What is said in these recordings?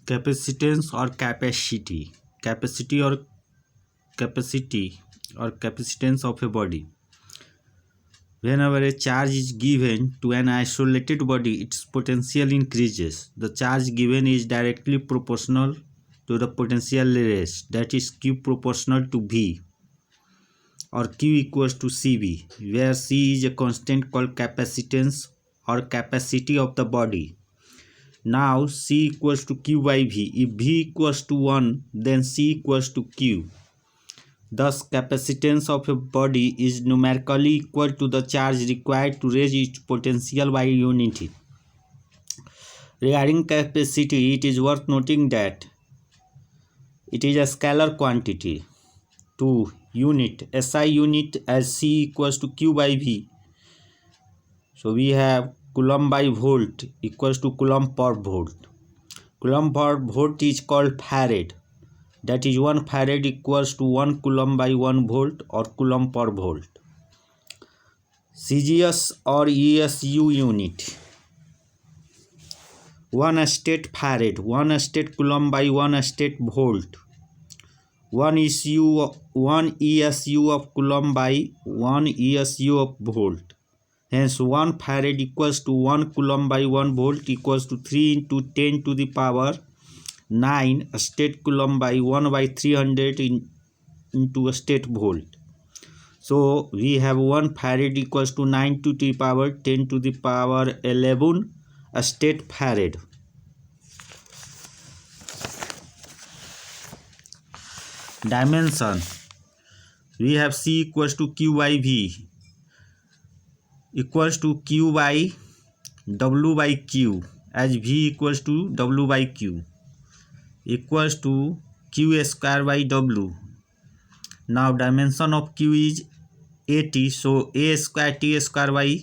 Capacitance or capacity or capacitance of a body. Whenever a charge is given to an isolated body, its potential increases. The charge given is directly proportional to the potential raised, that is Q proportional to V, or Q equals to CV, where C is a constant called capacitance or capacity of the body. Now C equals to Q by V. If V equals to 1, then C equals to Q. Thus, capacitance of a body is numerically equal to the charge required to raise its potential by a unit. Regarding capacity, it is worth noting that it is a scalar quantity. To unit, SI unit as C equals to Q by V. So we have coulomb by volt equals to coulomb per volt. Coulomb per volt is called farad. That is 1 farad equals to 1 coulomb by 1 volt or coulomb per volt. CGS or ESU unit. 1 state farad, 1 state coulomb by 1 state volt. 1 ESU of coulomb by 1 ESU of volt. Hence 1 farad equals to 1 coulomb by 1 volt equals to 3 into 10 to the power 9 state coulomb by 1 by 300 into a state volt. So we have 1 farad equals to 9 to the power 10 to the power 11 a state farad. Dimension. We have C equals to Q by V equals to Q by W by Q, as V equals to W by Q equals to Q square by W. Now dimension of Q is 80, so A square T square by,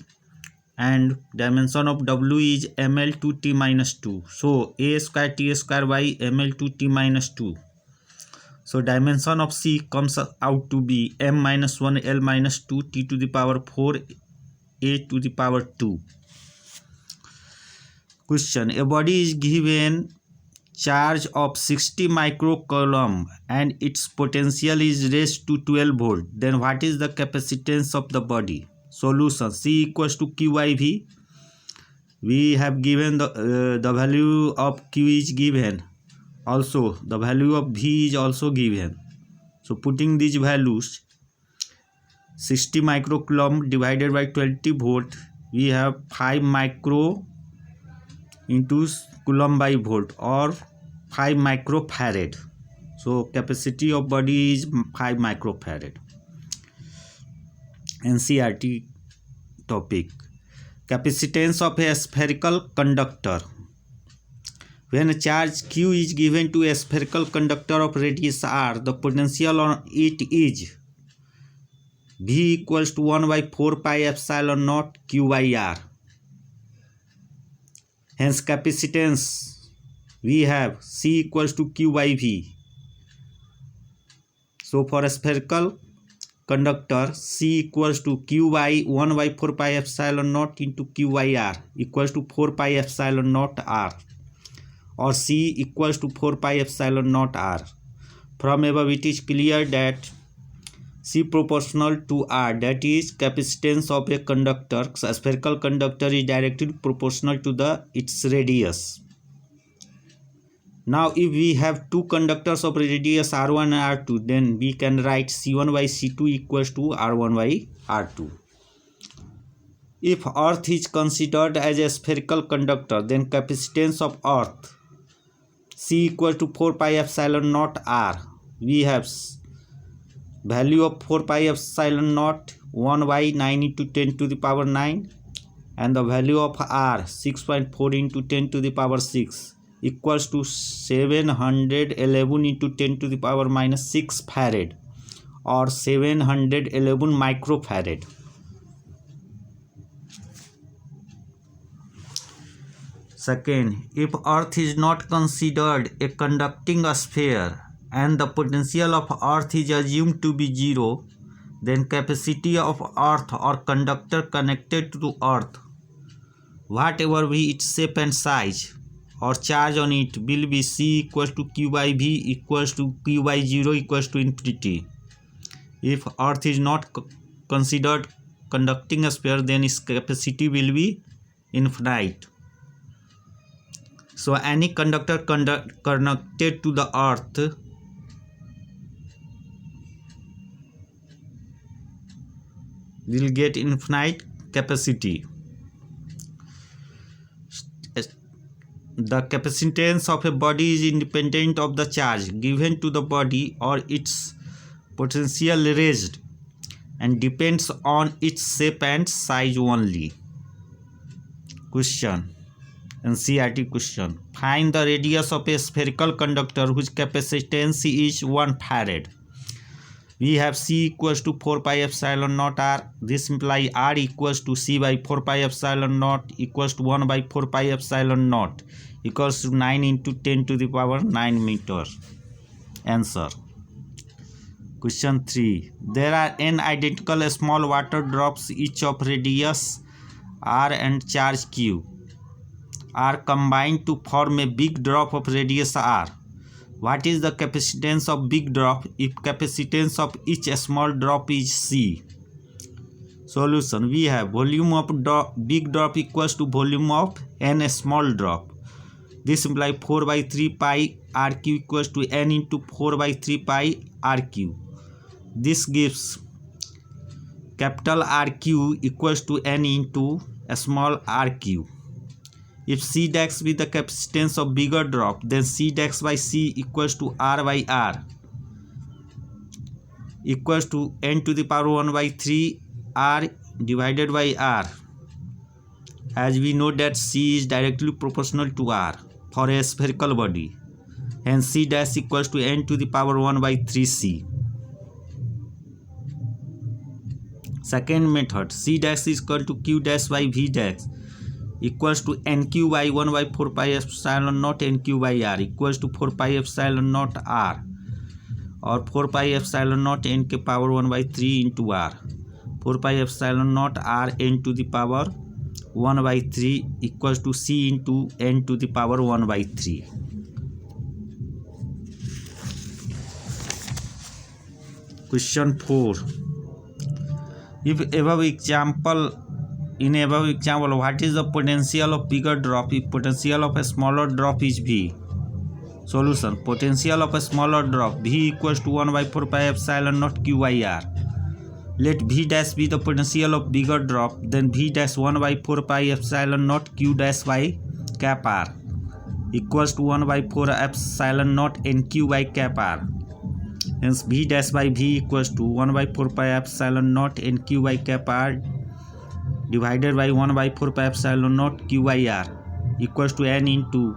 and dimension of W is ml to T minus 2, so A square T square by ml to T minus 2. So dimension of C comes out to be m minus 1 L minus 2 T to the power 4 A to the power 2. Question. A body is given charge of 60 microcoulomb and its potential is raised to 12 volt. Then what is the capacitance of the body? Solution. C equals to Q by V. We have given the value of Q is given. Also the value of V is also given. So putting these values, 60 microcoulomb divided by 20 volt, we have 5 micro into coulomb by volt or 5 microfarad. So capacity of body is 5 microfarad. NCERT topic. Capacitance of a spherical conductor. When a charge Q is given to a spherical conductor of radius r, the potential on it is V equals to 1 by 4 pi epsilon naught Q by r. Hence capacitance we have C equals to Q by V. So for a spherical conductor, C equals to Q by 1 by 4 pi epsilon naught into Q by r equals to 4 pi epsilon naught r, or C equals to 4 pi epsilon naught r. From above it is clear that C proportional to R, that is capacitance of a conductor, a spherical conductor, is directly proportional to its radius. Now if we have two conductors of radius R1 and R2, then we can write C1 by C2 equals to R1 by R2. If earth is considered as a spherical conductor, then capacitance of earth C equals to 4 pi epsilon naught R. We have value of 4 pi epsilon naught 1 by 9 into 10 to the power 9, and the value of R 6.4 into 10 to the power 6 equals to 711 into 10 to the power minus 6 farad, or 711 microfarad. Second, if earth is not considered a conducting sphere and the potential of earth is assumed to be 0, then capacity of earth or conductor connected to earth, whatever be its shape and size, or charge on it will be C equals to Q by V equals to Q by 0 equals to infinity. If Earth is not considered conducting sphere, then its capacity will be infinite. So any conductor connected to the Earth will get infinite capacity. The capacitance of a body is independent of the charge given to the body or its potential raised and depends on its shape and size only. Question. NCERT question. Find the radius of a spherical conductor whose capacitance is 1 farad. We have C equals to 4 pi epsilon naught R. This implies R equals to C by 4 pi epsilon naught equals to 1 by 4 pi epsilon naught equals to 9 into 10 to the power 9 meter. Answer. Question 3. There are n identical small water drops each of radius R and charge Q are combined to form a big drop of radius R. What is the capacitance of big drop if capacitance of each small drop is C? Solution. We have volume of big drop equals to volume of n small drop. This implies 4 by 3 pi RQ equals to n into 4 by 3 pi RQ. This gives capital RQ equals to n into small RQ. If C dash be the capacitance of bigger drop, then C dash by C equals to R by R equals to n to the power 1 by 3 R divided by R. As we know that C is directly proportional to R for a spherical body. Hence C dash equals to n to the power 1 by 3 C. Second method, C dash is equal to Q dash by V dash equals to NQ by 1 by 4 pi epsilon naught NQ by R equals to 4 pi epsilon naught R or 4 pi epsilon naught n के power 1 by 3 into R. 4 pi epsilon naught R n to the power 1 by 3 equals to C into n to the power 1 by 3. Question 4. In above example, what is the potential of bigger drop if potential of a smaller drop is V? Solution. Potential of a smaller drop V equals to 1 by 4 pi epsilon naught Q by R. Let V dash be the potential of bigger drop, then V dash 1 by 4 pi epsilon naught Q dash by cap R equals to 1 by 4 epsilon naught NQ by cap R. Hence V dash by V equals to 1 by 4 pi epsilon naught NQ by cap R divided by 1 by 4 pi epsilon naught Q by R equals to n into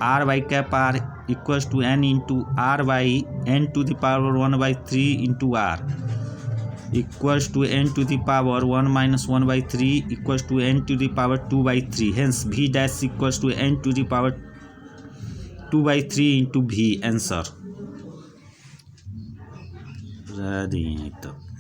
R by cap R equals to n into R by n to the power 1 by 3 into R equals to n to the power 1 minus 1 by 3 equals to n to the power 2 by 3. Hence V dash equals to n to the power 2 by 3 into V. Answer.